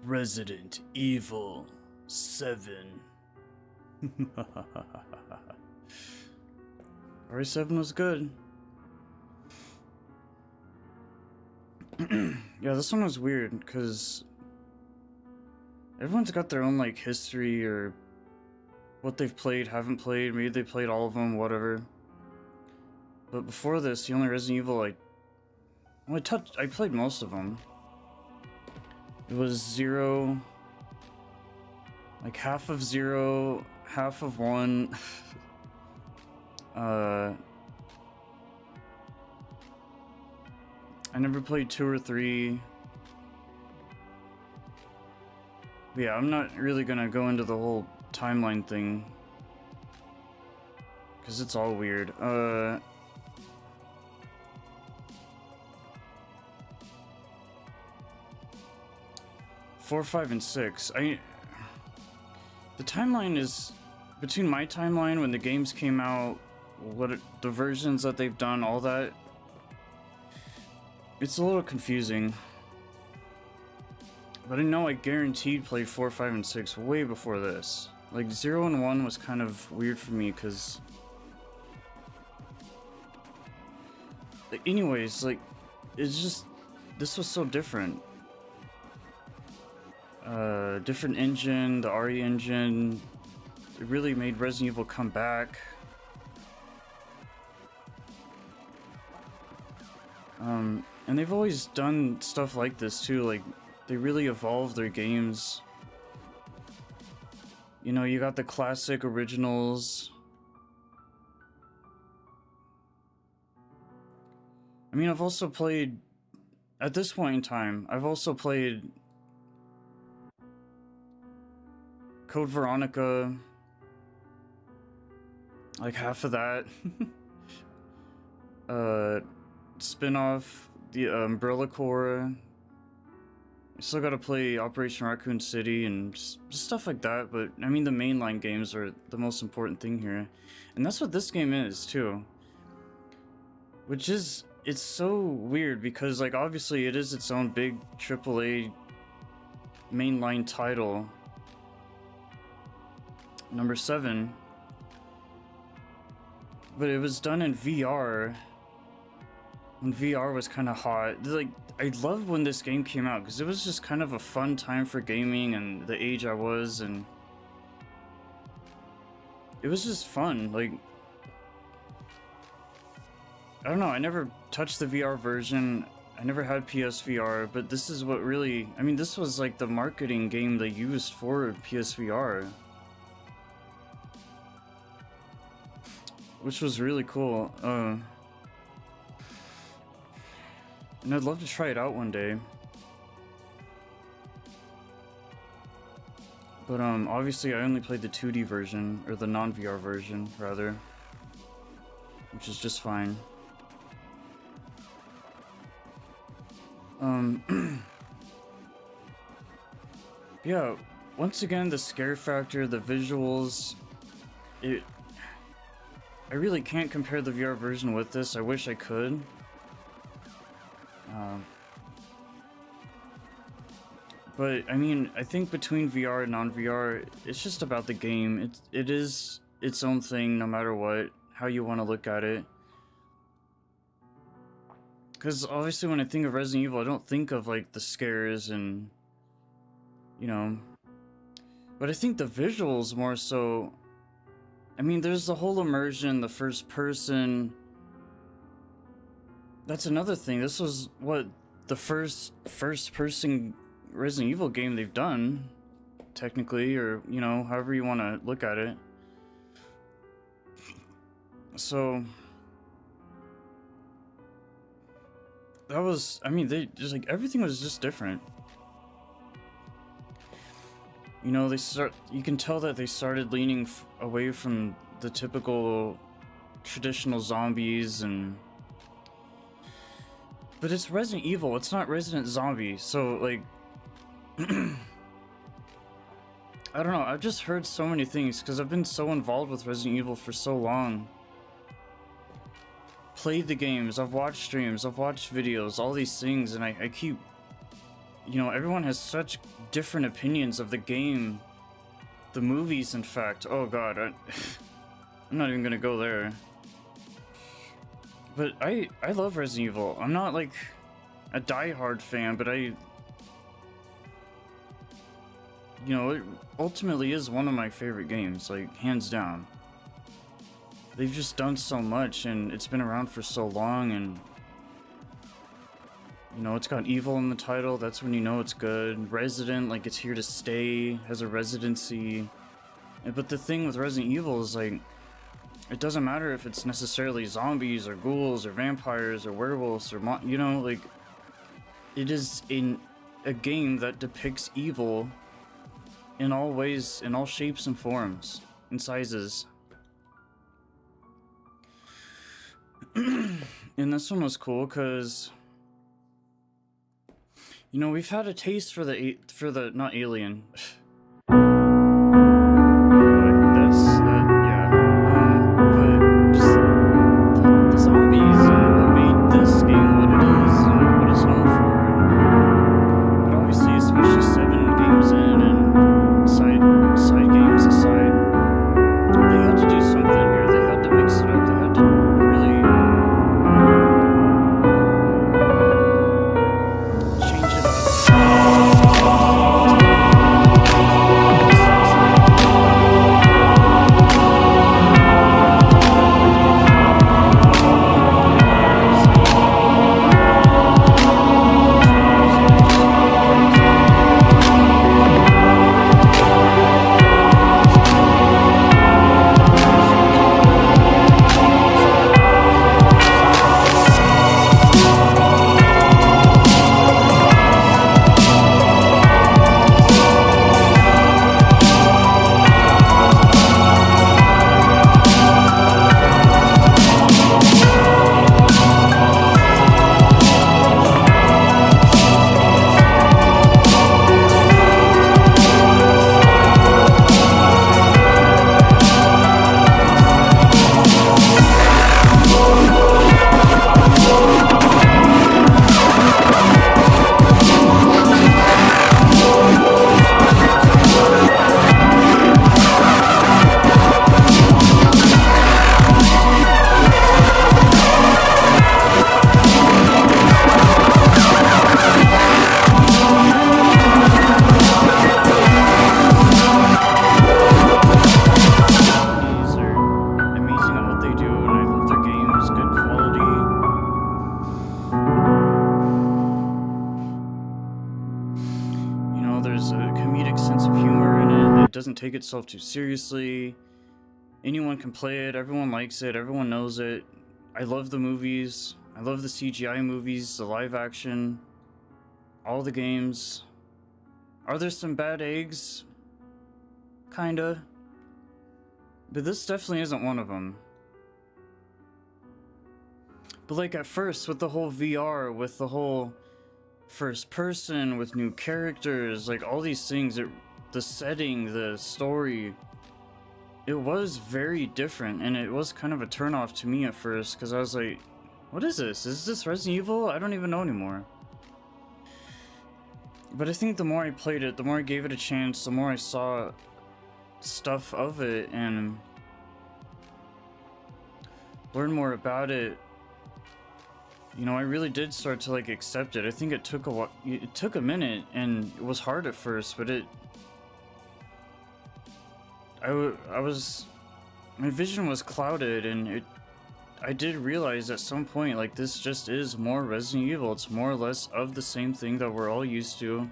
Resident Evil 7. RE7 was good. Yeah, this one was weird because everyone's got their own like history or what they've played, haven't played, maybe they played all of them, whatever. But before this, the only Resident Evil I played most of them. It was 0, like half of 0, half of 1. I never played 2 or 3. But yeah, I'm not really gonna go into the whole timeline thing, because it's all weird. 4, 5, and 6. The timeline is between my timeline when the games came out, the versions that they've done, all that. It's a little confusing. But I know I guaranteed played 4, 5, and 6 way before this. Like 0 and 1 was kind of weird for me because, anyways, like it's just this was so different. Different engine, the RE engine. It really made Resident Evil come back. And they've always done stuff like this too, like they really evolved their games. You know, you got the classic originals. I mean, I've also played, at this point in time, I've also played Code Veronica, like half of that. Spin-off, the Umbrella Corps. I still gotta play Operation Raccoon City and just stuff like that, but I mean the mainline games are the most important thing here. And that's what this game is too. Which is, it's so weird because like obviously it is its own big AAA mainline title. Number 7. But it was done in VR. When VR was kind of hot. Like, I loved when this game came out because it was just kind of a fun time for gaming and the age I was, and it was just fun. Like, I don't know, I never touched the VR version. I never had PSVR, but this is what really, I mean, this was like the marketing game they used for PSVR. Which was really cool. And I'd love to try it out one day. But obviously I only played the 2D version, or the non-VR version, rather. Which is just fine. Yeah, once again, the scare factor, the visuals, I really can't compare the VR version with this. I wish I could. But I mean, I think between VR and non-VR, it's just about the game. It is its own thing, no matter what, how you want to look at it. Because obviously, when I think of Resident Evil, I don't think of like the scares and, you know. But I think the visuals more so. I mean, there's the whole immersion, the first person. That's another thing. This was what the first person Resident Evil game they've done, technically, or you know, however you want to look at it. So that was, I mean, they just like everything was just different. You know, you can tell that they started leaning away from the typical traditional zombies but it's Resident Evil, it's not Resident Zombie, so like I don't know, I've just heard so many things because I've been so involved with Resident Evil for so long. Played the games, I've watched streams, I've watched videos, all these things, and I keep you know, everyone has such different opinions of the game, the movies, in fact. Oh god, I'm not even gonna go there. But I love Resident Evil. I'm not like a die-hard fan, but you know, it ultimately is one of my favorite games, like hands down. They've just done so much, and it's been around for so long, and you know, it's got evil in the title. That's when you know it's good. Resident, like it's here to stay, has a residency. But the thing with Resident Evil is like, it doesn't matter if it's necessarily zombies or ghouls or vampires or werewolves or you know, like it is in a game that depicts evil in all ways, in all shapes and forms and sizes. And this one was cool because, you know, we've had a taste for the not Alien. Doesn't take itself too seriously. Anyone can play it, everyone likes it, everyone knows it. I love the movies, I love the CGI movies, the live action, all the games. Are there some bad eggs? Kinda. But this definitely isn't one of them. But like at first, with the whole VR, with the whole first person, with new characters, like all these things, the setting, the story, it was very different, and it was kind of a turnoff to me at first, because I was like, what is this? Is this Resident Evil? I don't even know anymore. But I think the more I played it, the more I gave it a chance, the more I saw stuff of it, and learned more about it, you know, I really did start to like accept it. I think it took a while, it took a minute, and it was hard at first, but my vision was clouded, and I did realize at some point, like, this just is more Resident Evil. It's more or less of the same thing that we're all used to.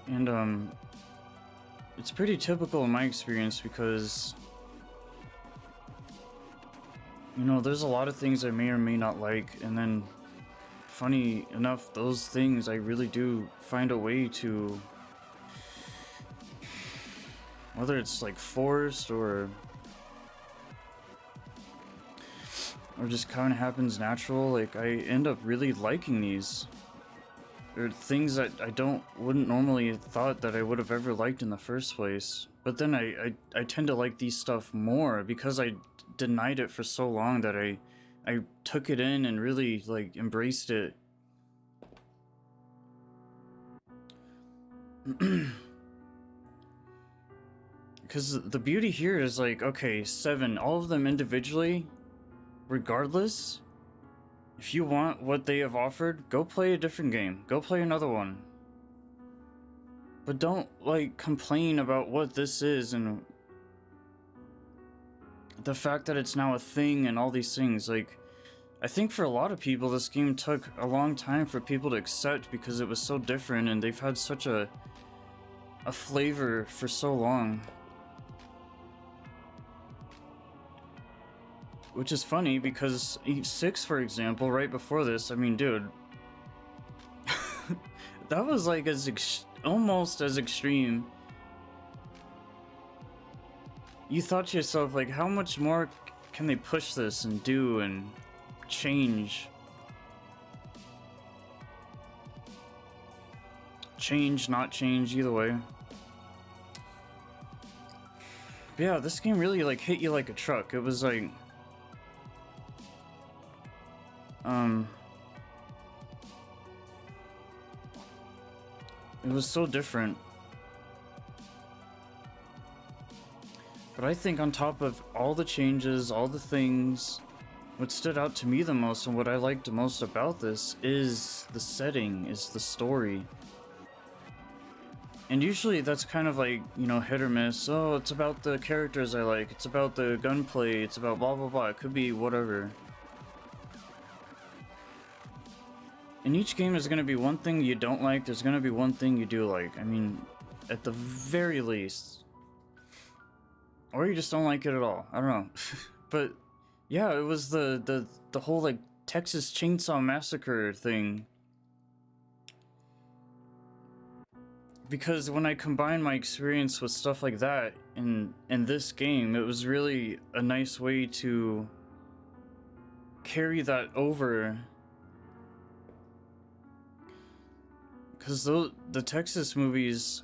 And, it's pretty typical in my experience because, you know, there's a lot of things I may or may not like, and then funny enough, those things I really do find a way to, whether it's like forced or just kind of happens natural, like I end up really liking these. They're things that I wouldn't normally have thought that I would have ever liked in the first place. But then I tend to like these stuff more because I denied it for so long that I I took it in and really like embraced it. Because the beauty here is like, okay, 7, all of them individually, regardless, if you want what they have offered, go play a different game. Go play another one. But don't, like, complain about what this is and the fact that it's now a thing and all these things. Like, I think for a lot of people, this game took a long time for people to accept because it was so different and they've had such a flavor for so long. Which is funny because Eve 6, for example, right before this, I mean, dude, that was like almost as extreme. You thought to yourself, like, how much more can they push this and do and change? Change, not change, either way. But yeah, this game really, like, hit you like a truck. It was like... It was so different. But I think on top of all the changes, all the things, what stood out to me the most and what I liked the most about this is the setting, is the story. And usually that's kind of like, you know, hit or miss. Oh, it's about the characters I like, it's about the gunplay, it's about blah blah blah, it could be whatever. In each game, there's going to be one thing you don't like, there's going to be one thing you do like. I mean, at the very least. Or you just don't like it at all. I don't know. But yeah, it was the whole like Texas Chainsaw Massacre thing. Because when I combined my experience with stuff like that in this game, it was really a nice way to carry that over. Because the Texas movies,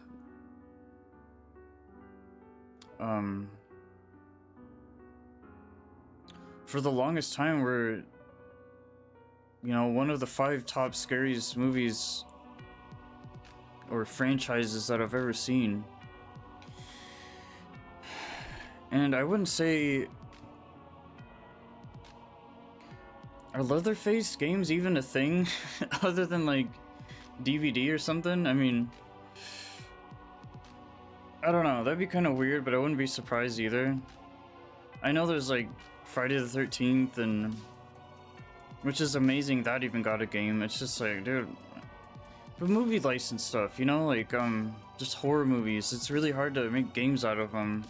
for the longest time were, you know, one of the 5 top scariest movies or franchises that I've ever seen. And I wouldn't say... Are Leatherface games even a thing? Other than, like, DVD or something? I mean, I don't know, that'd be kind of weird, but I wouldn't be surprised either. I know there's like Friday the 13th, and which is amazing that even got a game. It's just like, dude, but movie license stuff, you know, like just horror movies, it's really hard to make games out of them,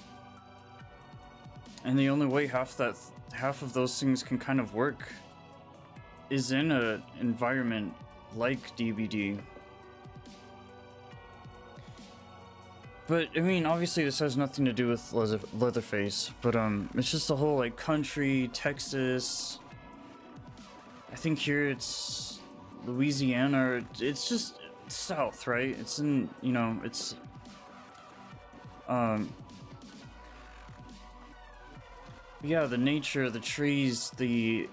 and the only way half of those things can kind of work is in a environment like DBD. But I mean, obviously this has nothing to do with Leatherface, but it's just the whole like country, Texas. I think here it's Louisiana. It's just south, right? It's in, you know, it's yeah, the nature, the trees, the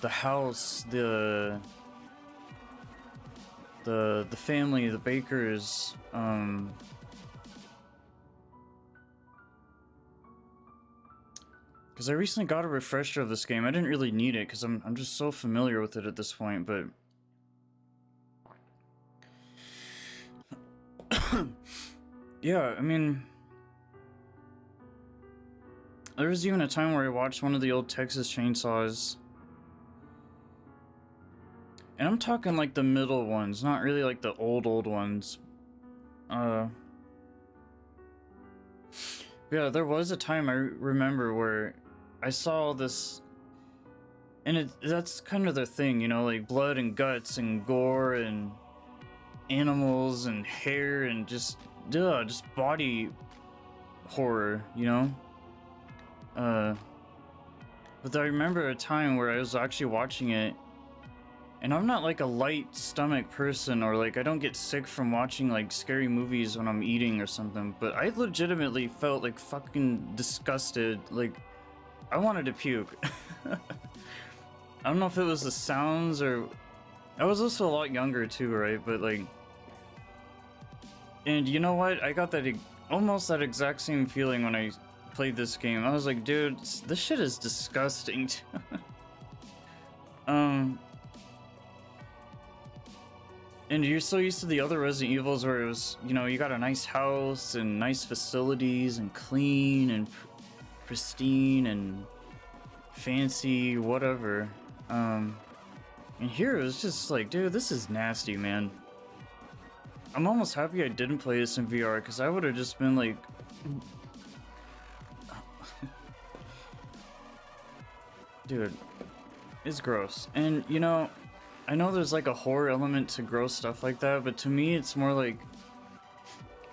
house, the family, the bakers, because I recently got a refresher of this game. I didn't really need it because I'm just so familiar with it at this point, but yeah, I mean, there was even a time where I watched one of the old Texas Chainsaws. And I'm talking like the middle ones, not really like the old ones. Yeah, there was a time I remember where I saw this, and that's kind of the thing, you know, like blood and guts and gore and animals and hair and just body horror, you know? But I remember a time where I was actually watching it, and I'm not like a light stomach person, or like I don't get sick from watching like scary movies when I'm eating or something, but I legitimately felt like fucking disgusted, like I wanted to puke. I don't know if it was the sounds or I was also a lot younger too, right? But like, and you know what? I got that almost that exact same feeling when I played this game. I was like, dude, this shit is disgusting. um, and you're so used to the other Resident Evils where it was, you know, you got a nice house and nice facilities and clean and pristine and fancy, whatever. And here it was just like, dude, this is nasty, man. I'm almost happy I didn't play this in VR because I would have just been like, dude, it's gross. And you know, I know there's like a horror element to gross stuff like that, but to me it's more like,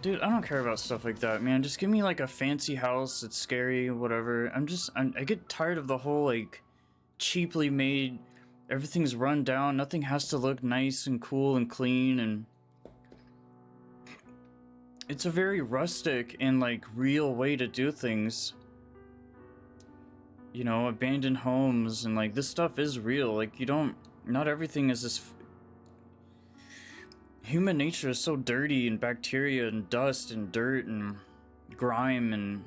dude, I don't care about stuff like that, man. Just give me like a fancy house, it's scary, whatever. I get tired of the whole like cheaply made, everything's run down, nothing has to look nice and cool and clean, and it's a very rustic and like real way to do things. You know, abandoned homes and like this stuff is real. Like you don't, not everything is this. Human nature is so dirty and bacteria and dust and dirt and grime and,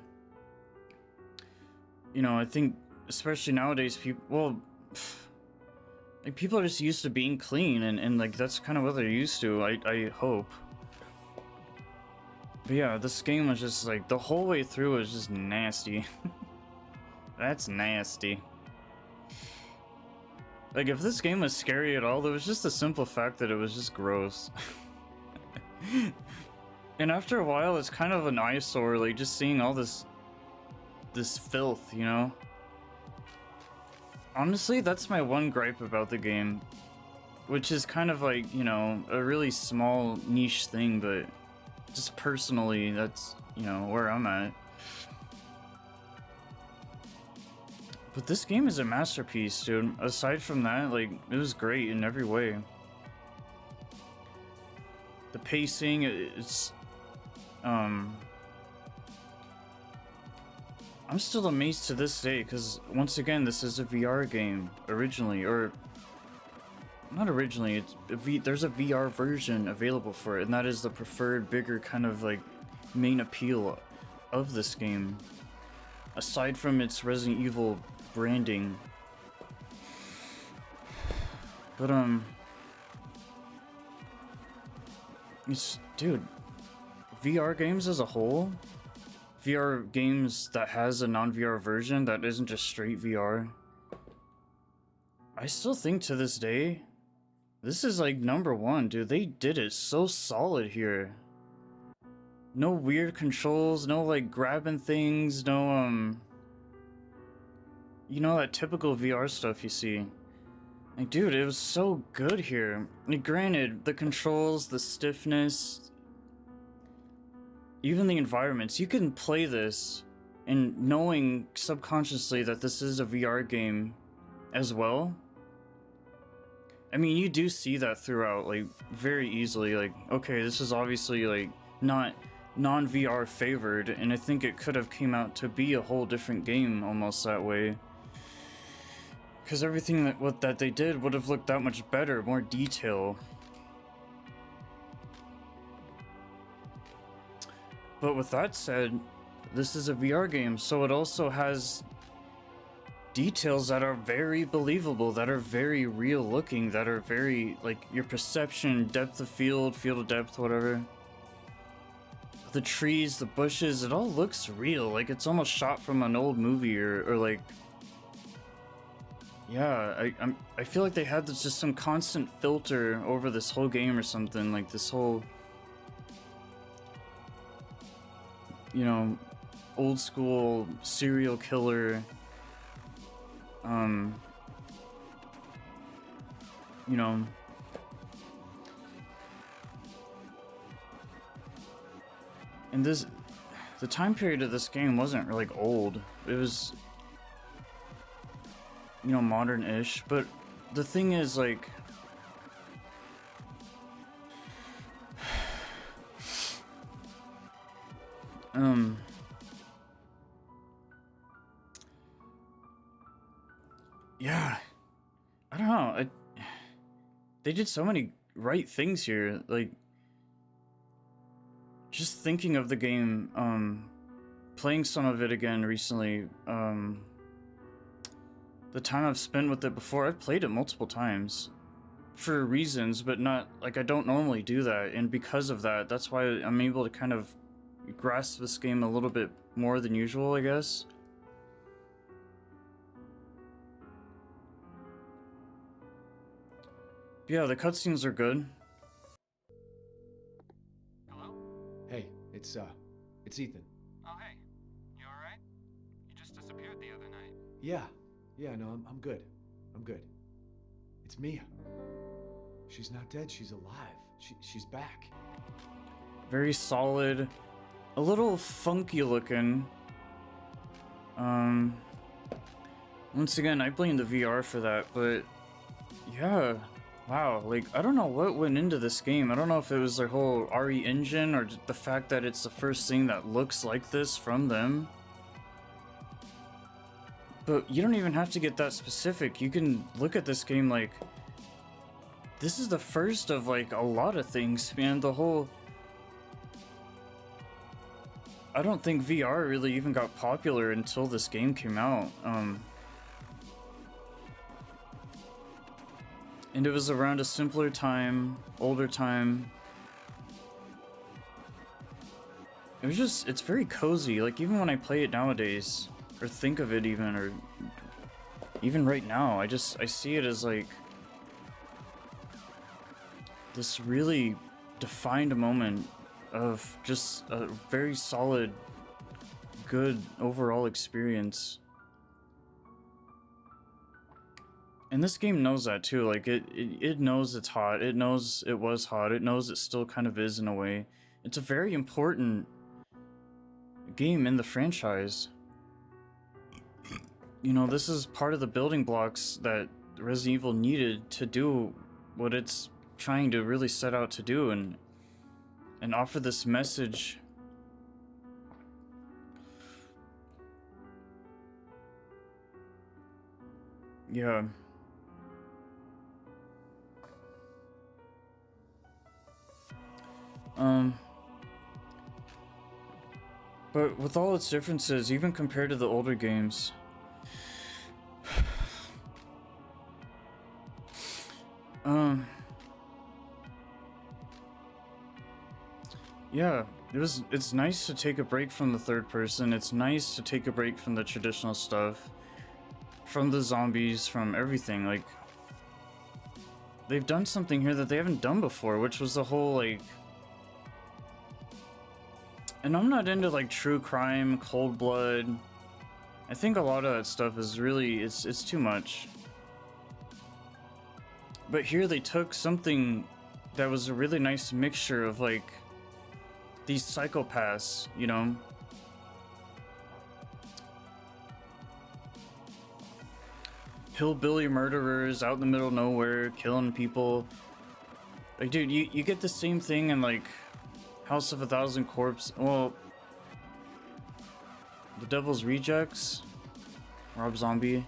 you know, I think especially nowadays people, well, like people are just used to being clean and like that's kind of what they're used to, I hope. But yeah, this game was just like, the whole way through was just nasty. That's nasty. Like, if this game was scary at all, there was just the simple fact that it was just gross. And after a while, it's kind of an eyesore, like, just seeing all this filth, you know? Honestly, that's my one gripe about the game. Which is kind of like, you know, a really small niche thing, but just personally, that's, you know, where I'm at. But this game is a masterpiece, dude. Aside from that, like, it was great in every way. The pacing, it's... I'm still amazed to this day, because, once again, this is a VR game, originally, or... Not originally, there's a VR version available for it, and that is the preferred, bigger, kind of, like, main appeal of this game. Aside from its Resident Evil branding. But it's, dude, VR games as a whole, VR games that has a non-VR version that isn't just straight VR, I still think to this day this is like #1, dude. They did it so solid here. No weird controls, no like grabbing things, no you know, that typical VR stuff you see. Like, dude, it was so good here. Like, granted, the controls, the stiffness, even the environments, you can play this and knowing subconsciously that this is a VR game as well. I mean, you do see that throughout, like, very easily. Like, okay, this is obviously, like, not non-VR favored, and I think it could have came out to be a whole different game almost that way. Because everything that they did would have looked that much better, more detail. But with that said, this is a VR game, so it also has details that are very believable, that are very real looking, that are very, like, your perception, depth of field of depth, whatever. The trees, the bushes, it all looks real, like it's almost shot from an old movie or like... Yeah, I feel like they had this, just some constant filter over this whole game or something, like this whole, you know, old school serial killer, you know, and the time period of this game wasn't like old, it was, you know, modern-ish, but the thing is, like, yeah, I don't know. They did so many right things here. Like, just thinking of the game, playing some of it again recently, the time I've spent with it before, I've played it multiple times for reasons, but not like I don't normally do that. And because of that, that's why I'm able to kind of grasp this game a little bit more than usual, I guess. Yeah, the cutscenes are good. Hello? Hey, it's Ethan. Oh, hey. You alright? You just disappeared the other night. Yeah, no, I'm good. I'm good. It's Mia. She's not dead, she's alive. She's back. Very solid, a little funky looking. Once again, I blame the VR for that, but yeah, wow, like, I don't know what went into this game. I don't know if it was their whole RE engine or just the fact that it's the first thing that looks like this from them. But you don't even have to get that specific. You can look at this game like, this is the first of like a lot of things, man. The whole... I don't think VR really even got popular until this game came out. And it was around a simpler time, older time. It was just, it's very cozy. Like, even when I play it nowadays, or think of it even, or even right now, I see it as like this really defined moment of just a very solid, good overall experience. And this game knows that too. Like, it knows it's hot. It knows it was hot. It knows it still kind of is in a way. It's a very important game in the franchise. You know, this is part of the building blocks that Resident Evil needed to do what it's trying to really set out to do, and offer this message. Yeah. But with all its differences, even compared to the older games, yeah, it's nice to take a break from the third person. It's nice to take a break from the traditional stuff, from the zombies, from everything. Like, they've done something here that they haven't done before, which was the whole, like... And I'm not into, like, true crime, cold blood. I think a lot of that stuff is really, it's too much. But here they took something that was a really nice mixture of, like, these psychopaths, you know? Hillbilly murderers out in the middle of nowhere, killing people. Like, dude, you get the same thing in, like, House of a Thousand Corpse. Well, The Devil's Rejects, Rob Zombie,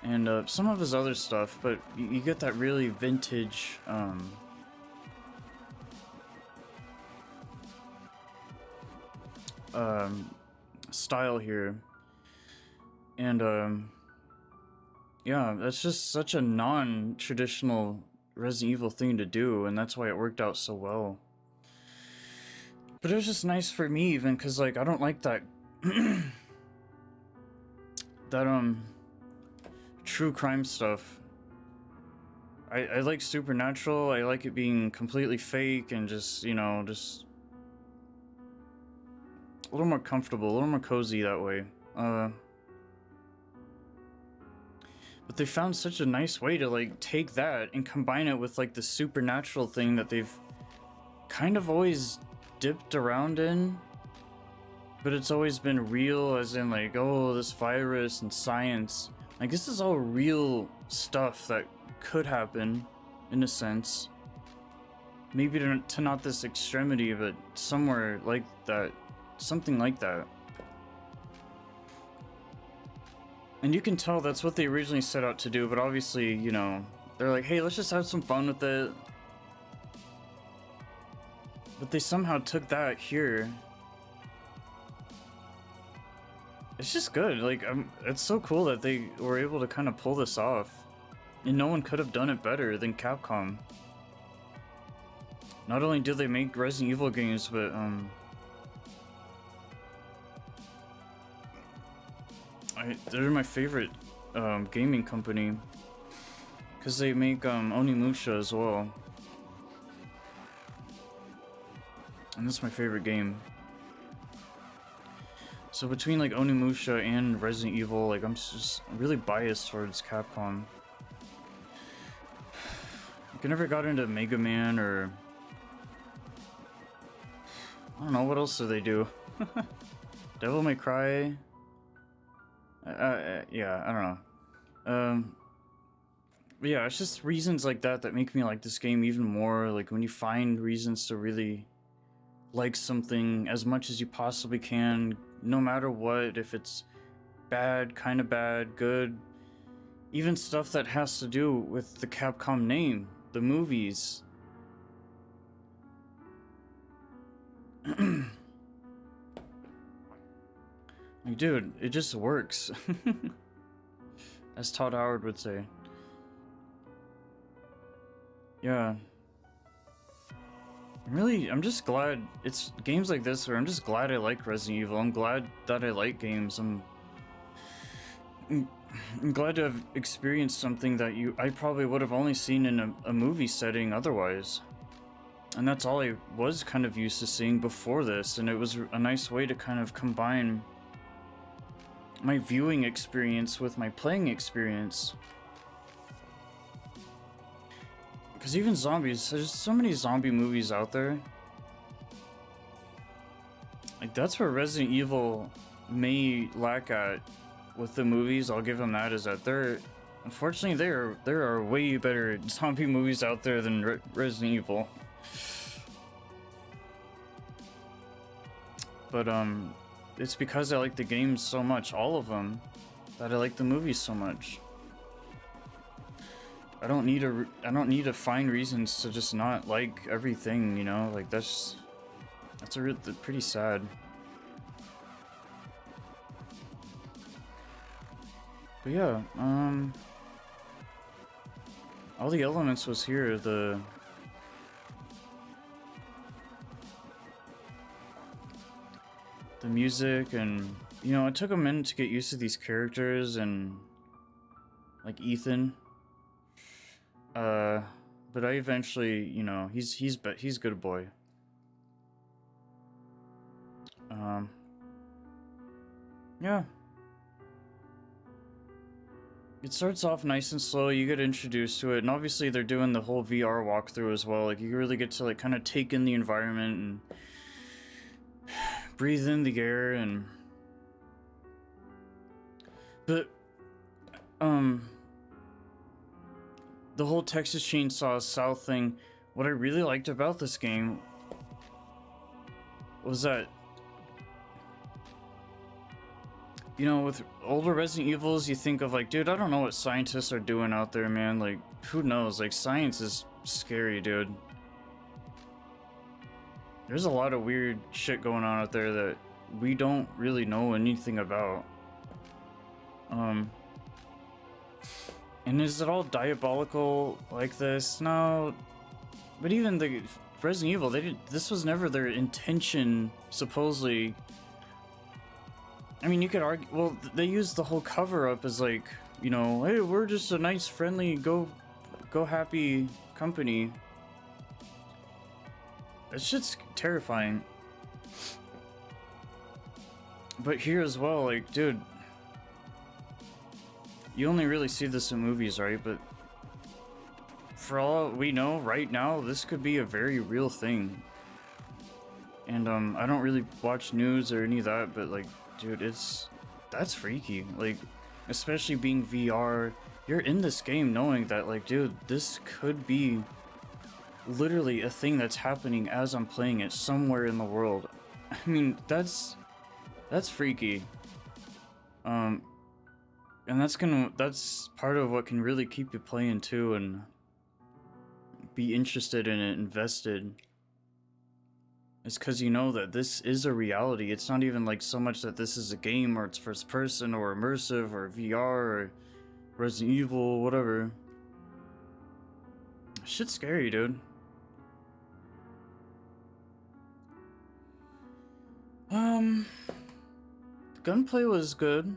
and some of his other stuff, but you get that really vintage, style here. And yeah, that's just such a non-traditional Resident Evil thing to do, and that's why it worked out so well. But it was just nice for me, even, because, like, I don't like that that true crime stuff. I like supernatural. I like it being completely fake and just, you know, just a little more comfortable, a little more cozy that way. But they found such a nice way to, like, take that and combine it with, like, the supernatural thing that they've kind of always dipped around in, but it's always been real, as in, like, oh, this virus and science. Like, this is all real stuff that could happen, in a sense. Maybe to not this extremity, but somewhere like that. Something like that. And you can tell that's what they originally set out to do, but obviously, you know, they're like, hey, let's just have some fun with it. But they somehow took that here. It's just good. Like, it's so cool that they were able to kind of pull this off. And no one could have done it better than Capcom. Not only did they make Resident Evil games, but, they're my favorite, gaming company. Because they make, Onimusha as well. And that's my favorite game. So between like Onimusha and Resident Evil, like I'm just really biased towards Capcom. Like I never got into Mega Man or I don't know what else do they do. Devil May Cry. Yeah, I don't know. But yeah, it's just reasons like that that make me like this game even more. Like when you find reasons to really like something as much as you possibly can, no matter what, if it's bad, kind of bad, good, even stuff that has to do with the Capcom name, the movies. Like, dude, it just works. As Todd Howard would say. Yeah. I'm just glad it's games like this where I'm just glad I like Resident Evil. I'm glad that I like games. I'm glad to have experienced something that I probably would have only seen in a movie setting otherwise. And that's all I was kind of used to seeing before this, and it was a nice way to kind of combine my viewing experience with my playing experience. Because even zombies, there's so many zombie movies out there. Like, that's where Resident Evil may lack at with the movies. I'll give them that, is that unfortunately, there are way better zombie movies out there than Resident Evil. But, it's because I like the games so much, all of them, that I like the movies so much. I don't need to find reasons to just not like everything, you know? Like, that's pretty sad. But yeah, all the elements was here, the music, and, you know, it took a minute to get used to these characters, and, like, Ethan. But I eventually, you know, he's a good boy. Yeah. It starts off nice and slow, you get introduced to it, and obviously they're doing the whole VR walkthrough as well. Like, you really get to, like, kind of take in the environment and breathe in the air, and but the whole Texas Chainsaw South thing, what I really liked about this game was that, you know, with older Resident Evils, you think of like, dude, I don't know what scientists are doing out there, man. Like, who knows? Like, science is scary, dude. There's a lot of weird shit going on out there that we don't really know anything about. And is it all diabolical like this? No. But even the Resident Evil, this was never their intention, supposedly. I mean, you could argue, well, they used the whole cover-up as like, you know, hey, we're just a nice, friendly, go happy company. That shit's terrifying. But here as well, like, dude, you only really see this in movies, right? But for all we know right now, this could be a very real thing. And I don't really watch news or any of that, but like, dude, that's freaky. Like, especially being VR, you're in this game knowing that, like, dude, this could be literally a thing that's happening as I'm playing it somewhere in the world. I mean, that's freaky. And that's part of what can really keep you playing too, and be interested in it, invested. It's because you know that this is a reality. It's not even like so much that this is a game or it's first person or immersive or VR or Resident Evil, whatever. Shit's scary, dude. The gunplay was good.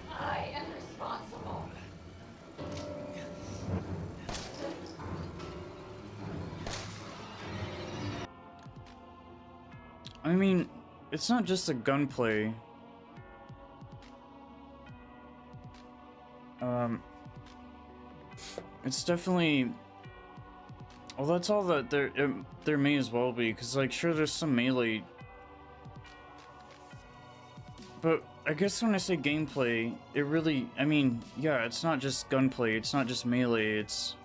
I am responsible. I mean, it's not just the gunplay. It's definitely. Well, that's all that there may as well be, because like sure there's some melee, but I guess when I say gameplay, it really, I mean, yeah, it's not just gunplay, it's not just melee, it's,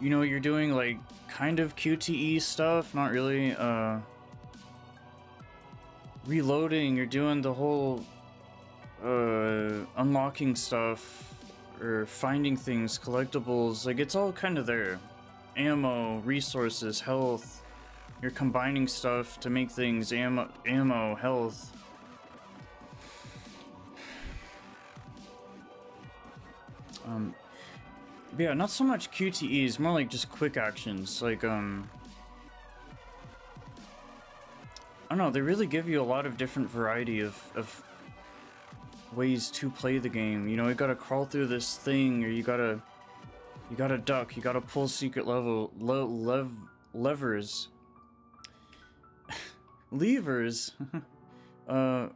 you know, you're doing like kind of QTE stuff, not really, reloading, you're doing the whole unlocking stuff or finding things, collectibles, like it's all kind of there. Ammo, resources, health. You're combining stuff to make things, ammo, health. But yeah, not so much QTEs, more like just quick actions. Like, I don't know, they really give you a lot of different variety of ways to play the game. You know, you gotta crawl through this thing, or you gotta duck, you gotta pull secret levers. Levers. A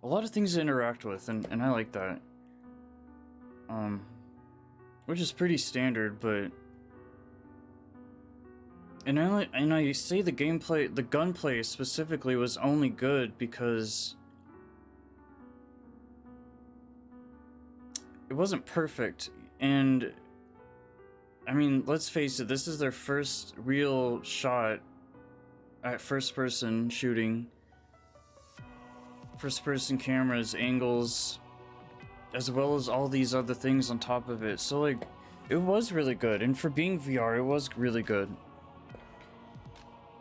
lot of things to interact with, and I like that. Which is pretty standard, but and I say the gameplay, the gunplay specifically was only good because it wasn't perfect, and I mean, let's face it, this is their first real shot at first-person shooting. First-person cameras, angles, as well as all these other things on top of it. So, like, it was really good, and for being VR, it was really good.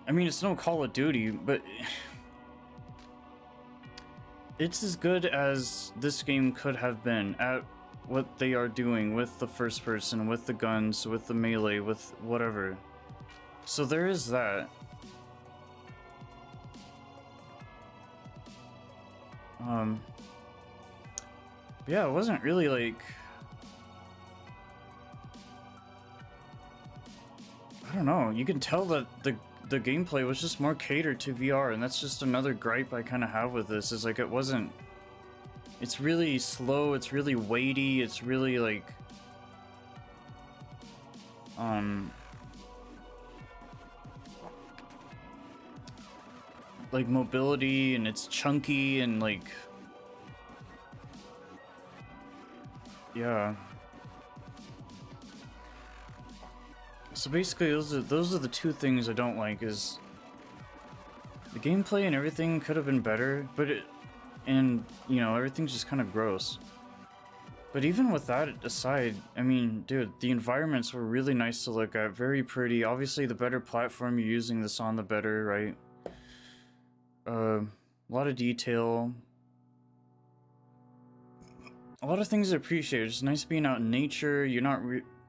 I mean, it's no Call of Duty, but it's as good as this game could have been at what they are doing with the first person, with the guns, with the melee, with whatever. So there is that. Yeah, it wasn't really like, I don't know, you can tell that the gameplay was just more catered to VR, and that's just another gripe I kind of have with this, is like it wasn't, it's really slow, it's really weighty, it's really like mobility, and it's chunky, and like, yeah. So basically, those are the two things I don't like, is the gameplay and everything could have been better, but and you know, everything's just kind of gross. But even with that aside, I mean, dude, the environments were really nice to look at, very pretty. Obviously, the better platform you're using this on, the better, right? A lot of detail. A lot of things to appreciate. It's nice being out in nature. You're not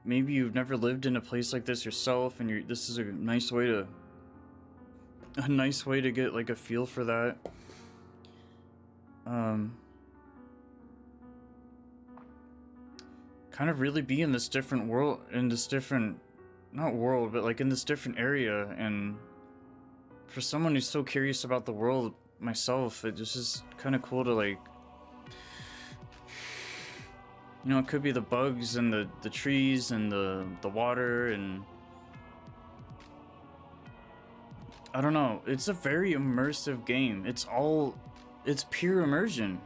maybe you've never lived in a place like this yourself, and this is a nice way to get like a feel for that. Kind of really be in this different world, in this different, not world, but like in this different area. And for someone who's so curious about the world myself, it just is kind of cool to like, you know, it could be the bugs and the trees and the water, and I don't know, it's a very immersive game. It's pure immersion.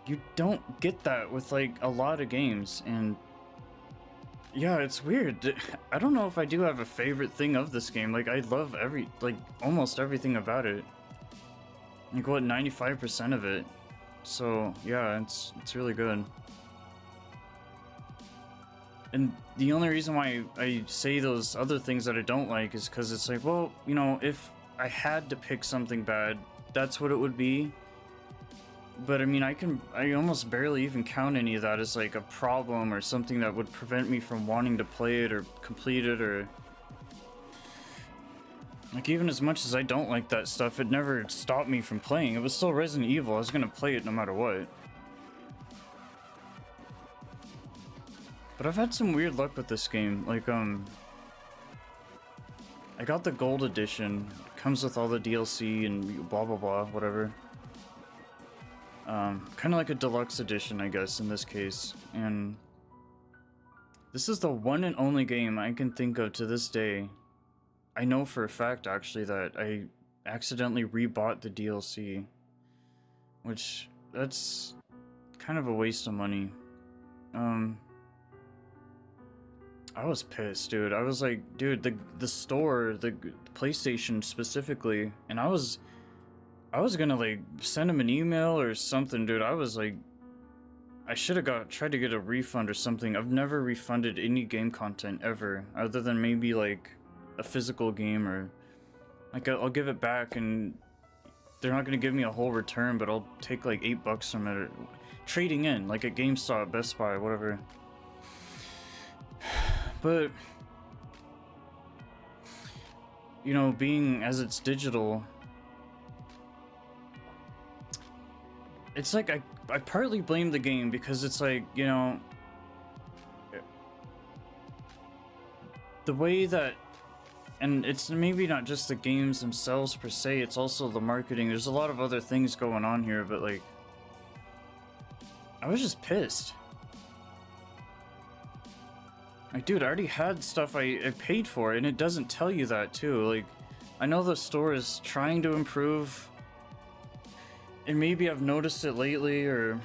you don't get that with like a lot of games, and yeah, it's weird. I don't know if I do have a favorite thing of this game. Like, I love almost everything about it. Like, what, 95% of it. So, yeah, it's really good. And the only reason why I say those other things that I don't like is because it's like, well, you know, if I had to pick something bad, that's what it would be. But I mean, I almost barely even count any of that as like a problem or something that would prevent me from wanting to play it or complete it, or like, even as much as I don't like that stuff, it never stopped me from playing. It was still Resident Evil. I was gonna play it no matter what. But I've had some weird luck with this game. Like, I got the gold edition. It comes with all the DLC and blah blah blah, whatever. Kind of like a deluxe edition, I guess, in this case. And this is the one and only game I can think of to this day. I know for a fact, actually, that I accidentally rebought the DLC. Which, that's kind of a waste of money. I was pissed, dude. I was like, dude, the store, the PlayStation specifically, and I was gonna like send him an email or something, dude. I was like, I should have tried to get a refund or something. I've never refunded any game content ever, other than maybe like a physical game, or like I'll give it back and they're not gonna give me a whole return, but I'll take like $8 from it, or trading in, like at GameStop, Best Buy, whatever. But you know, being as it's digital, it's like I partly blame the game, because it's like, you know, the way that, and it's maybe not just the games themselves per se, it's also the marketing. There's a lot of other things going on here, but like, I was just pissed. Like, dude, I already had stuff I paid for, and it doesn't tell you that too. Like, I know the store is trying to improve, and maybe I've noticed it lately, and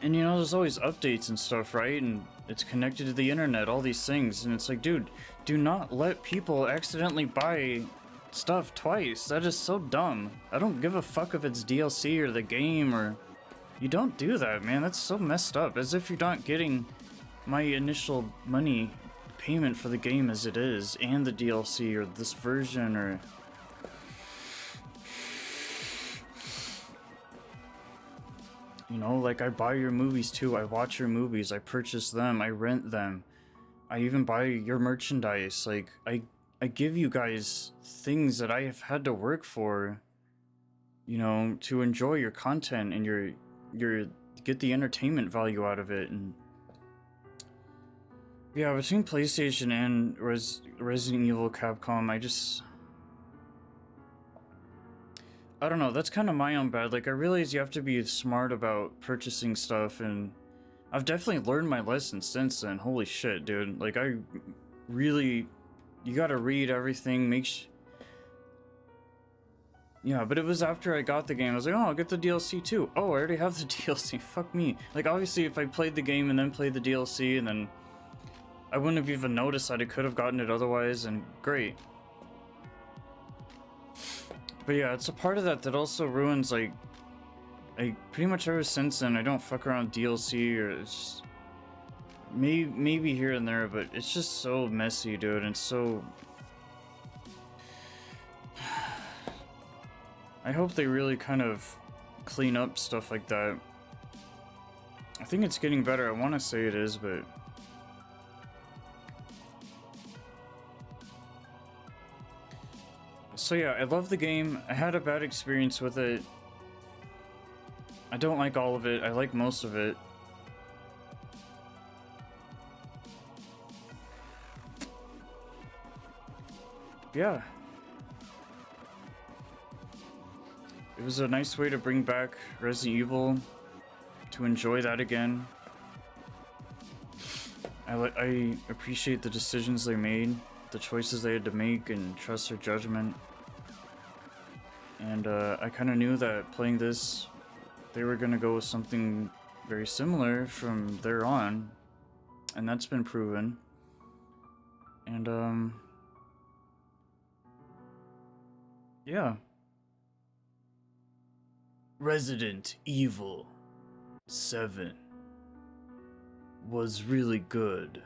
you know, there's always updates and stuff, right? And it's connected to the internet, all these things, and it's like, dude, do not let people accidentally buy stuff twice. That is so dumb. I don't give a fuck if it's DLC or the game, or you don't do that, man. That's so messed up. As if you're not getting my initial money payment for the game as it is, and the DLC or this version, or you know, like, I buy your movies too. I watch your movies, I purchase them, I rent them, I even buy your merchandise. Like, I give you guys things that I have had to work for, you know, to enjoy your content and your get the entertainment value out of it. And yeah, between PlayStation and Resident Evil Capcom, I don't know, that's kind of my own bad. Like, I realize you have to be smart about purchasing stuff, and I've definitely learned my lesson since then. Holy shit, dude. Like, you gotta read everything, yeah, but it was after I got the game. I was like, oh, I'll get the DLC too. Oh, I already have the DLC. Fuck me. Like, obviously, if I played the game and then played the DLC, and then I wouldn't have even noticed that I could have gotten it otherwise, and great. But yeah, it's a part of that also ruins, like, pretty much ever since then, I don't fuck around with DLC, or it's maybe here and there, but it's just so messy, dude, and so... I hope they really kind of clean up stuff like that. I think it's getting better. I want to say it is, but... So yeah, I love the game. I had a bad experience with it. I don't like all of it. I like most of it. Yeah. It was a nice way to bring back Resident Evil, to enjoy that again. I appreciate the decisions they made, the choices they had to make, and trust their judgment. And I kind of knew that playing this they were gonna go with something very similar from there on, and that's been proven. And yeah. Resident Evil 7 was really good.